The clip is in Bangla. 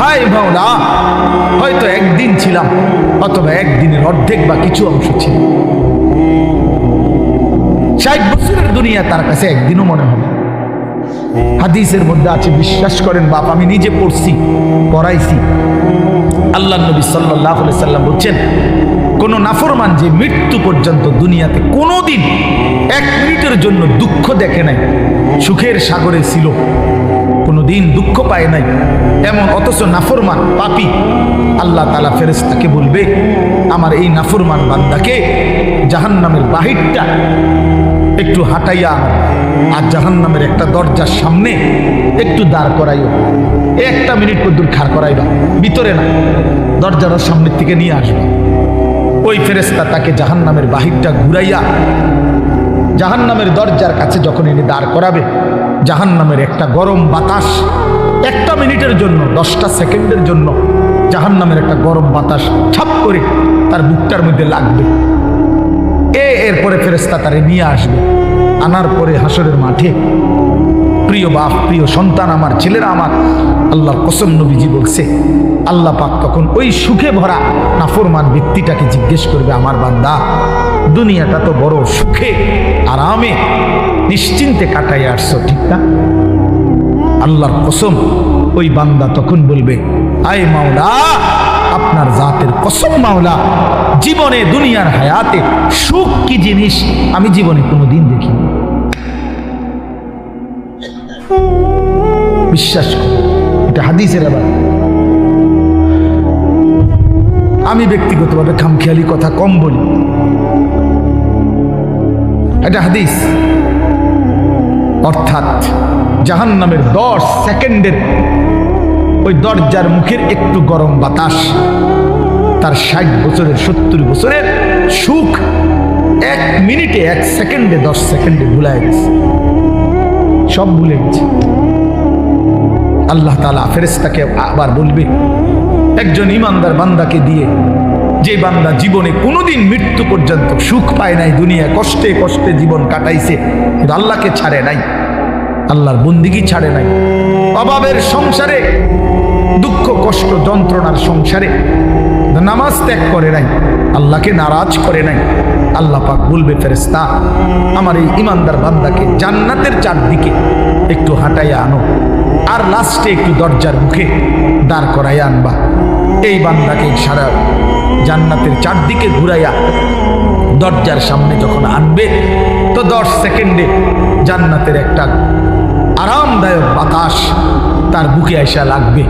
হায় মাওলা, হয়তো একদিন ছিলাম, অথবা একদিনের অর্ধেক বা কিছু অংশ ছিল। 60 বছরের দুনিয়া তার কাছে একদিনও মনে হবে। হাদিসের মধ্যে আছে, বিশ্বাস করেন বাপ, আমি নিজে পড়ছি, পড়াইছি। আল্লাহ নবী সাল্লাল্লাহু আলাইহি সাল্লাম বলছেন, কোন নাফরমান যে মৃত্যু পর্যন্ত দুনিয়াতে কোনোদিন 1 মিনিটের জন্য দুঃখ দেখে নাই, সুখের সাগরে ছিল, কোনোদিন দুঃখ পায় নাই এমন অথচ নাফরমান পাপী, আল্লাহ তাআলা ফেরেশতাকে বলবে, আমার এই নাফরমান বান্দাকে জাহান্নামের বাহিরটা একটু হাঁটাইয়া আর জাহান্নামের একটা দরজার সামনে একটু দাঁড় করাইও, 1 মিনিট পর্যন্ত খাড় করাইবা, ভিতরে না, দরজার সামনের থেকে নিয়ে আসবা। ওই ফেরেশতা তাকে জাহান্নামের বাহিরটা ঘুরাইয়া জাহান্নামের দরজার কাছে যখন এনে দাঁড় করাবে, জাহান্নামের একটা গরম বাতাস 1 মিনিটের জন্য, 10টা সেকেন্ডের জন্য জাহান্নামের একটা গরম বাতাস ছাপ করে তার বুকটার মধ্যে লাগবে। এরপরে ফেরেশতা তারে নিয়ে আসবে। আনার পরে হাসরের মাঠে, প্রিয় বাপ, প্রিয় সন্তান আমার, ছেলেরা আমার, আল্লাহর কসম নবীজি বলছে, আল্লাহ পাক তখন ওই সুখে ভরা নাফরমান ব্যক্তিটাকে জিজ্ঞেস করবে, আমার বান্দা, দুনিয়াটা তো বড় সুখে আরামে নিশ্চিন্তে কাটাই আসছো, ঠিক না? আল্লাহর কসম ওই বান্দা তখন বলবে, আয় মাওলা, আপনার জাতের কসম মাওলা, জীবনে দুনিয়ার হায়াতে সুখ কি জিনিস আমি জীবনে কোনোদিন দেখিনি। বিশ্বাস করি, এটা হাদিসের। আবার আমি ব্যক্তিগতভাবে খামখেয়ালি কথা কম বলি, এটা হাদিস। অর্থাৎ জাহান্নামের 10 সেকেন্ডের ওই দরজার মুখের একটু গরম বাতাস তার 60 বছরের 70 বছরের সুখ 1 মিনিটে 1 সেকেন্ডে 10 সেকেন্ডে ভুলায় গেছে, সব ভুলে গেছে। আল্লাহ তাআলা ফেরেশতাকে আবার বলবে, একজন ইমানদার বান্দাকে দিয়ে, যে বান্দা জীবনে কোনোদিন মৃত্যু পর্যন্ত সুখ পায় নাই, দুনিয়ায় কষ্টে কষ্টে জীবন কাটাইছে, কিন্তু আল্লাহকে ছাড়ে নাই, আল্লাহর বন্দিগি ছাড়ে নাই, অভাবের সংসারে, দুঃখ কষ্ট যন্ত্রণার সংসারে নামাজ ত্যাগ করে নাই, আল্লাহকে নারাজ করে নাই, আল্লাহ পাক বলবে, ফেরেশতা, আমার এই ইমানদার বান্দাকে জান্নাতের চারদিকে একটু হাঁটাইয়া আনো, আর লাস্টে একটু দরজার মুখে দাঁড় করাইয়া আনবা। এই বান্দাকে সারা জান্নাতের চারদিকে ঘুরাইয়া দরজার সামনে যখন আনবে, তো 10 সেকেন্ডে জান্নাতের একটা আরামদায়ক বাতাস তার বুকে আইসা লাগবে।